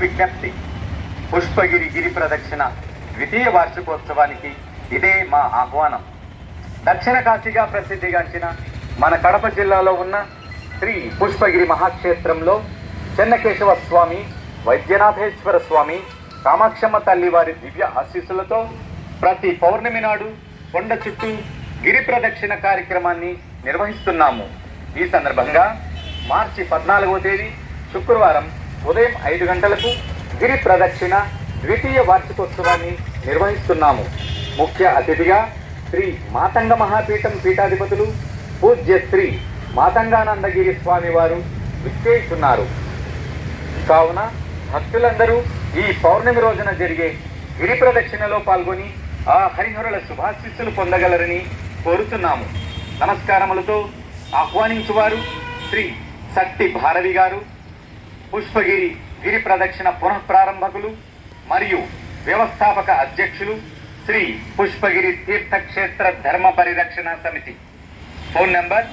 విజ్ఞప్తి. పుష్పగిరి గిరి ప్రదక్షిణ ద్వితీయ వార్షికోత్సవానికి ఇదే మా ఆహ్వానం. దక్షిణ కాశీగా ప్రసిద్ధిగాంచిన మన కడప జిల్లాలో ఉన్న శ్రీ పుష్పగిరి మహాక్షేత్రంలో చెన్నకేశవ స్వామి, వైద్యనాథేశ్వర స్వామి, కామాక్షమ్మ తల్లి వారి దివ్య ఆశీస్సులతో ప్రతి పౌర్ణమి నాడు కొండ చుట్టూ గిరి ప్రదక్షిణ కార్యక్రమాన్ని నిర్వహిస్తున్నాము. ఈ సందర్భంగా మార్చి 14వ తేదీ శుక్రవారం ఉదయం 5 గంటలకు గిరి ప్రదక్షిణ ద్వితీయ వార్షికోత్సవాన్ని నిర్వహిస్తున్నాము. ముఖ్య అతిథిగా శ్రీ మాతంగ మహాపీఠం పీఠాధిపతులు పూజ్య శ్రీ మాతంగానందగిరి స్వామి వారు విచ్చేస్తున్నారు. కావున భక్తులందరూ ఈ పౌర్ణమి రోజున జరిగే గిరి ప్రదక్షిణలో పాల్గొని ఆ హరిహరుల శుభాశీస్సులు పొందగలరని కోరుతున్నాము. నమస్కారములతో ఆహ్వానించువారు శ్రీ శక్తి భారవి గారు, పుష్పగిరి గిరి ప్రదక్షిణ పునఃప్రారంభకులు మరియు వ్యవస్థాపక అధ్యక్షులు శ్రీ పుష్పగిరి తీర్థక్షేత్ర ధర్మ పరిరక్షణ సమితి. Phone number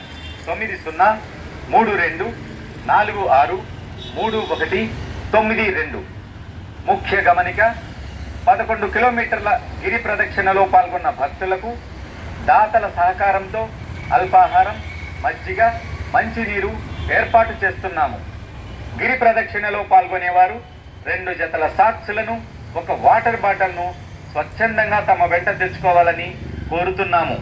9032463192. ముఖ్య గమనిక: 11 కిలోమీటర్ల గిరి ప్రదక్షిణలో పాల్గొన్న భక్తులకు దాతల సహకారంతో అల్పాహారం, మజ్జిగ, మంచినీరు ఏర్పాటు చేస్తున్నాము. గిరి ప్రదక్షిణలో పాల్గొనేవారు 2 జతల సాక్స్లను, 1 వాటర్ బాటిల్ను స్వచ్ఛందంగా తమ వెంట తెచ్చుకోవాలని కోరుతున్నాము.